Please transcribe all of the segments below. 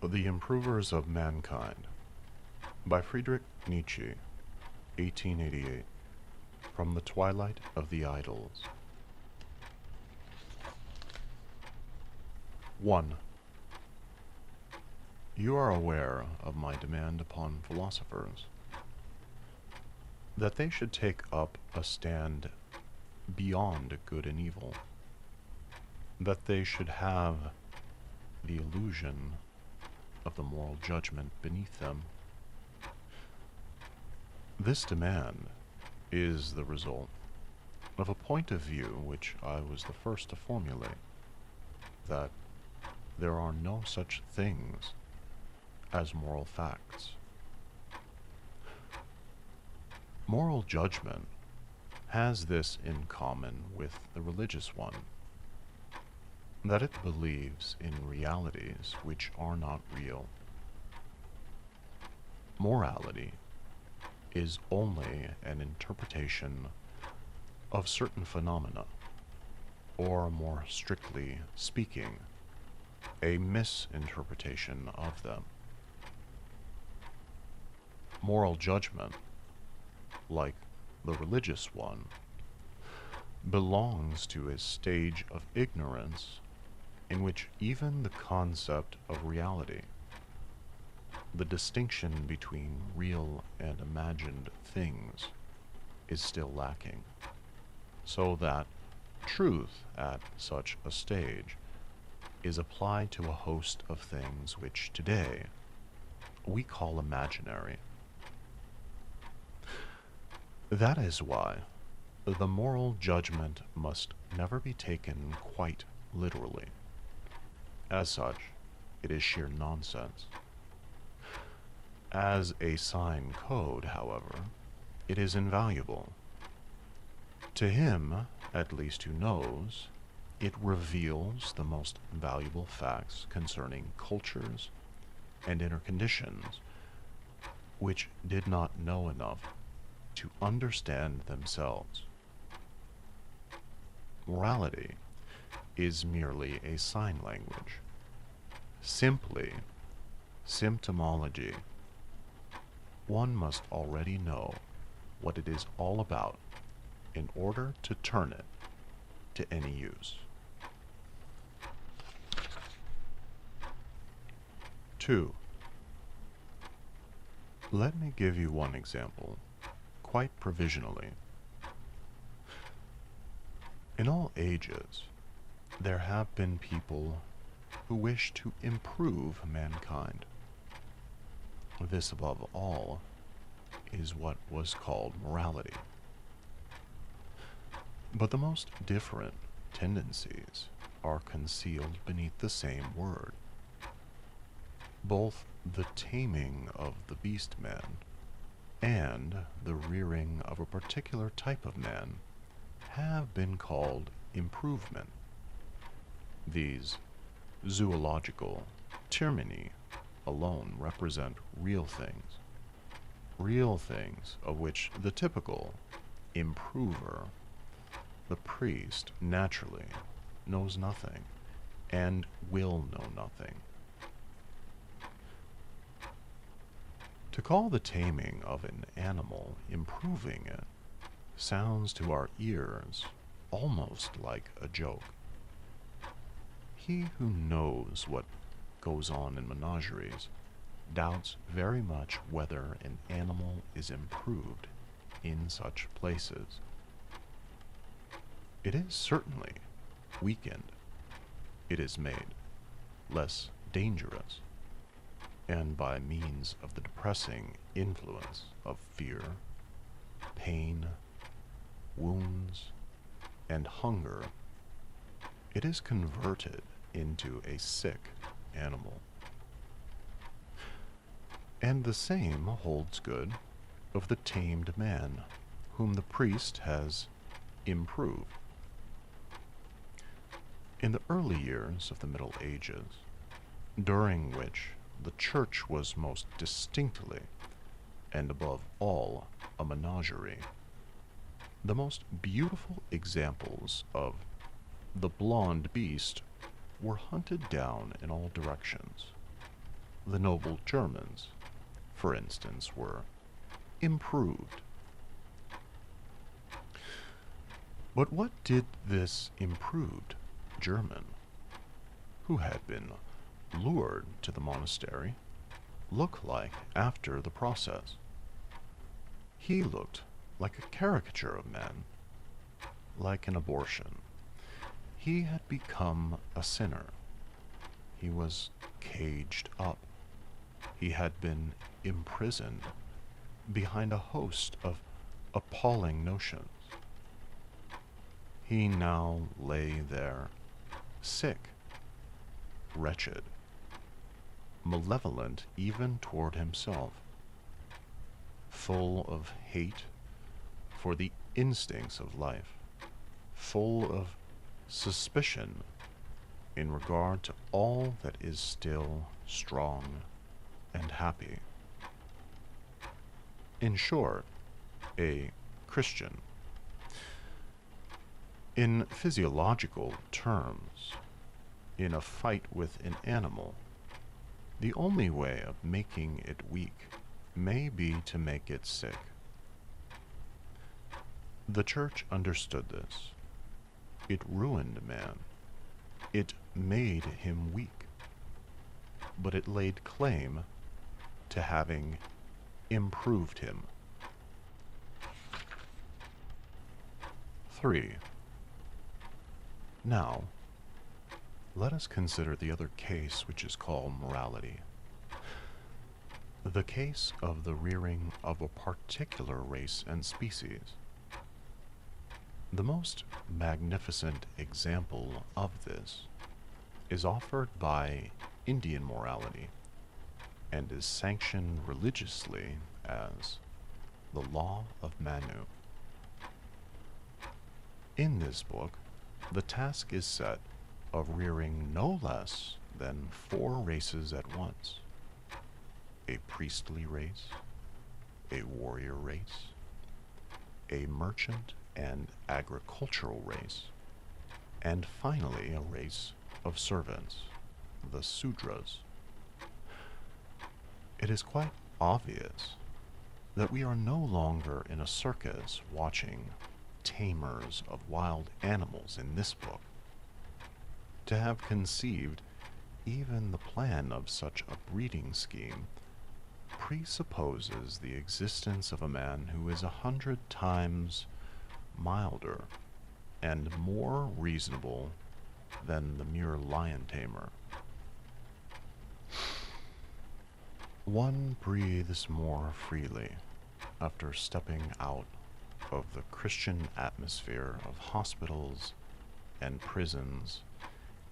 The Improvers of Mankind by Friedrich Nietzsche, 1888, from the Twilight of the Idols. 1. You are aware of my demand upon philosophers, that they should take up a stand beyond good and evil, that they should have the illusion of the moral judgment beneath them. This demand is the result of a point of view which I was the first to formulate, that there are no such things as moral facts. Moral judgment has this in common with the religious one, that it believes in realities which are not real. Morality is only an interpretation of certain phenomena, or more strictly speaking, a misinterpretation of them. Moral judgment, like the religious one, belongs to a stage of ignorance in which even the concept of reality, the distinction between real and imagined things, is still lacking, so that truth at such a stage is applied to a host of things which today we call imaginary. That is why the moral judgment must never be taken quite literally. As such, it is sheer nonsense. As a sign code, however, it is invaluable. To him, at least who knows, it reveals the most valuable facts concerning cultures and inner conditions which did not know enough to understand themselves. Morality is merely a sign language, simply symptomology. One must already know what it is all about in order to turn it to any use. 2. Let me give you one example, quite provisionally. In all ages, there have been people who wish to improve mankind. This, above all, is what was called morality. But the most different tendencies are concealed beneath the same word. Both the taming of the beast man and the rearing of a particular type of man have been called improvement. These zoological tyranny alone represent real things of which the typical improver, the priest, naturally knows nothing and will know nothing. To call the taming of an animal improving it sounds to our ears almost like a joke. He who knows what goes on in menageries doubts very much whether an animal is improved in such places. It is certainly weakened. It is made less dangerous, and by means of the depressing influence of fear, pain, wounds, and hunger, it is converted into a sick animal. And the same holds good of the tamed man, whom the priest has improved. In the early years of the Middle Ages, during which the Church was most distinctly, and above all, a menagerie, the most beautiful examples of the blonde beast were hunted down in all directions. The noble Germans, for instance, were improved. But what did this improved German, who had been lured to the monastery, look like after the process? He looked like a caricature of man, like an abortion. He had become a sinner. He was caged up. He had been imprisoned behind a host of appalling notions. He now lay there, sick, wretched, malevolent even toward himself, full of hate for the instincts of life, full of suspicion in regard to all that is still strong and happy. In short, a Christian. In physiological terms, in a fight with an animal, the only way of making it weak may be to make it sick. The Church understood this. It ruined man. It made him weak. But it laid claim to having improved him. 3. Now, let us consider the other case, which is called morality. The case of the rearing of a particular race and species. The most magnificent example of this is offered by Indian morality and is sanctioned religiously as the law of Manu. In this book, the task is set of rearing no less than 4 races at once: a priestly race, a warrior race, a merchant and agricultural race, and finally a race of servants, the Sudras. It is quite obvious that we are no longer in a circus watching tamers of wild animals in this book. To have conceived even the plan of such a breeding scheme presupposes the existence of a man who is 100 times milder and more reasonable than the mere lion tamer. One breathes more freely after stepping out of the Christian atmosphere of hospitals and prisons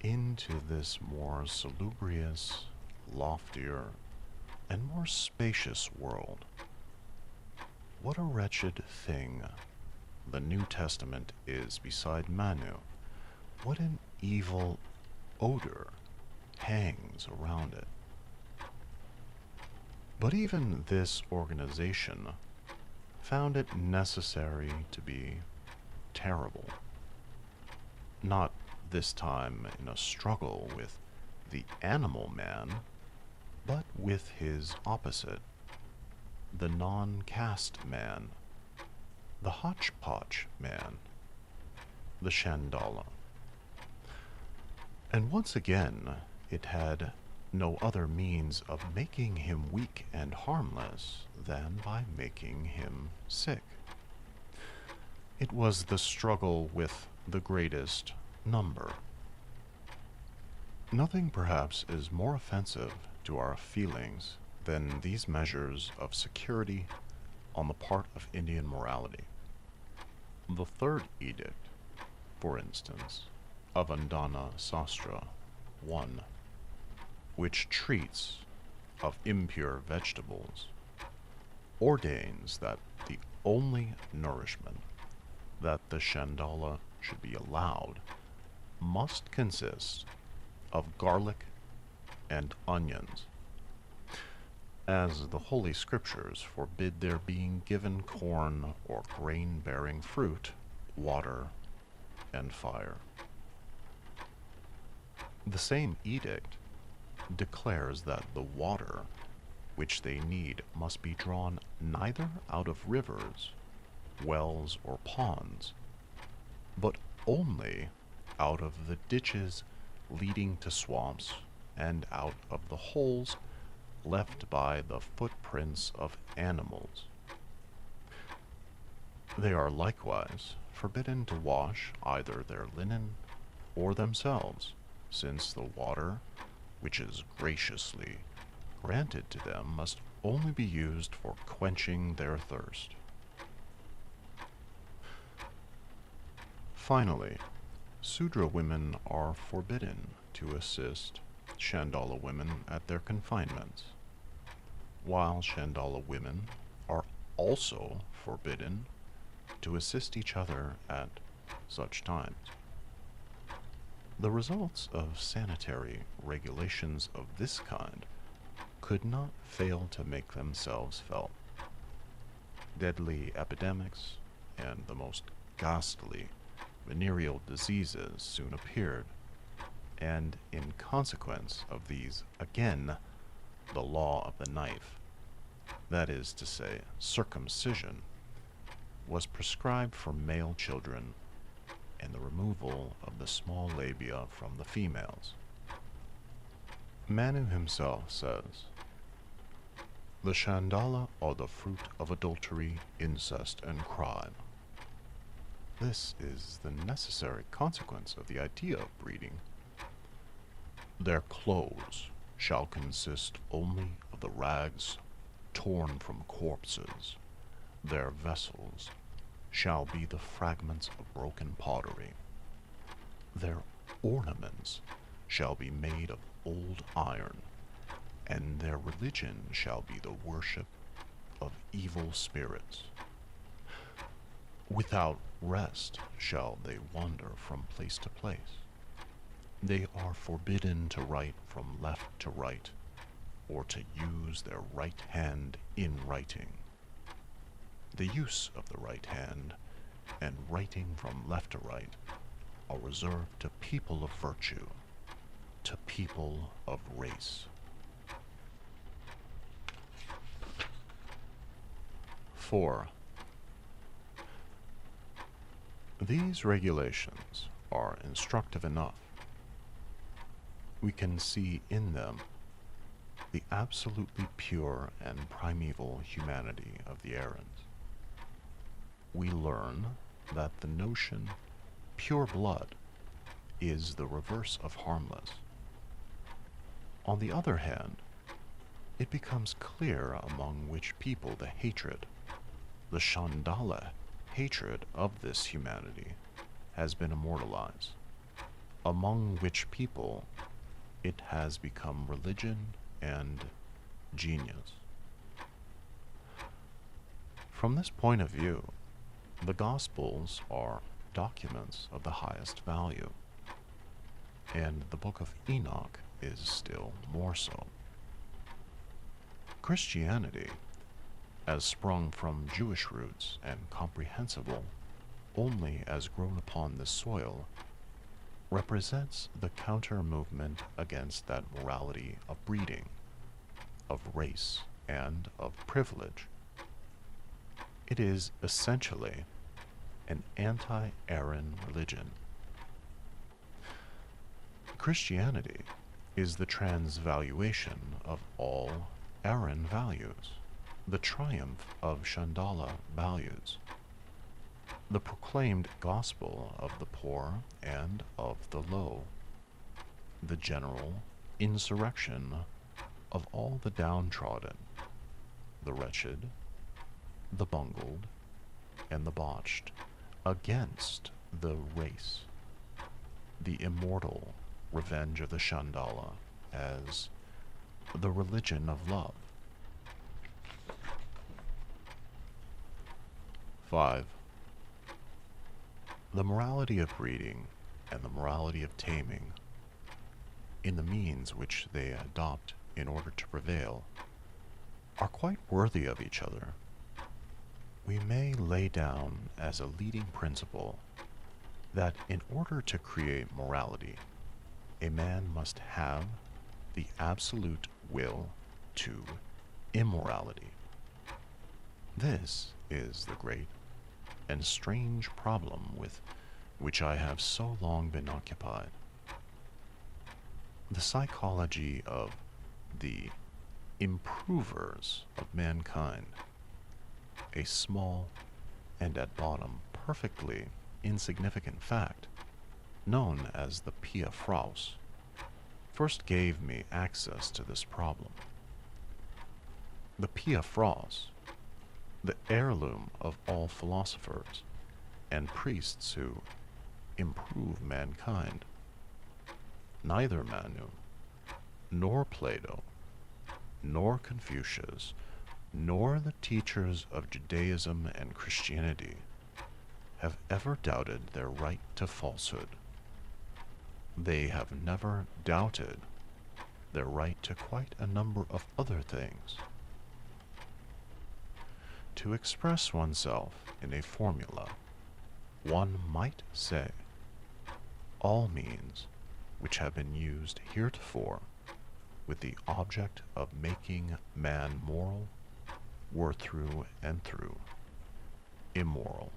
into this more salubrious, loftier, and more spacious world. What a wretched thing the New Testament is beside Manu. What an evil odor hangs around it. But even this organization found it necessary to be terrible. Not this time in a struggle with the animal man, but with his opposite, the non-caste man, the hodgepodge man, the Chandala. And once again, it had no other means of making him weak and harmless than by making him sick. It was the struggle with the greatest number. Nothing perhaps is more offensive to our feelings than these measures of security on the part of Indian morality. The third edict, for instance, of Andana Sastra 1, which treats of impure vegetables, ordains that the only nourishment that the Chandala should be allowed must consist of garlic and onions, as the Holy Scriptures forbid their being given corn or grain-bearing fruit, water, and fire. The same edict declares that the water which they need must be drawn neither out of rivers, wells, or ponds, but only out of the ditches leading to swamps and out of the holes left by the footprints of animals. They are likewise forbidden to wash either their linen or themselves, since the water which is graciously granted to them must only be used for quenching their thirst. Finally, Sudra women are forbidden to assist Chandala women at their confinements, while Chandala women are also forbidden to assist each other at such times. The results of sanitary regulations of this kind could not fail to make themselves felt. Deadly epidemics and the most ghastly venereal diseases soon appeared, and in consequence of these, again, the law of the knife, that is to say, circumcision, was prescribed for male children and the removal of the small labia from the females. Manu himself says, "The Chandala are the fruit of adultery, incest, and crime." This is the necessary consequence of the idea of breeding. Their clothes shall consist only of the rags torn from corpses. Their vessels shall be the fragments of broken pottery. Their ornaments shall be made of old iron, and their religion shall be the worship of evil spirits. Without rest shall they wander from place to place. They are forbidden to write from left to right, or to use their right hand in writing. The use of the right hand and writing from left to right are reserved to people of virtue, to people of race. 4. These regulations are instructive enough. We can see in them the absolutely pure and primeval humanity of the errant. We learn that the notion pure blood is the reverse of harmless. On the other hand, it becomes clear among which people the hatred, the Chandala hatred of this humanity, has been immortalized, among which people it has become religion and genius. From this point of view, the Gospels are documents of the highest value, and the Book of Enoch is still more so. Christianity, as sprung from Jewish roots and comprehensible only as grown upon this soil, represents the counter-movement against that morality of breeding, of race, and of privilege. It is essentially an anti-Aaron religion. Christianity is the transvaluation of all Aaron values, the triumph of Chandala values, the proclaimed gospel of the poor and of the low, the general insurrection of all the downtrodden, the wretched, the bungled, and the botched, against the race, the immortal revenge of the Chandala as the religion of love. 5. The morality of breeding and the morality of taming, in the means which they adopt in order to prevail, are quite worthy of each other. We may lay down as a leading principle that in order to create morality, a man must have the absolute will to immorality. This is the great and strange problem with which I have so long been occupied. The psychology of the improvers of mankind, a small and at bottom perfectly insignificant fact known as the Pia Fraus, first gave me access to this problem. The Pia Fraus, the heirloom of all philosophers and priests who improve mankind. Neither Manu, nor Plato, nor Confucius, nor the teachers of Judaism and Christianity have ever doubted their right to falsehood. They have never doubted their right to quite a number of other things. To express oneself in a formula, one might say, all means which have been used heretofore with the object of making man moral were through and through immoral.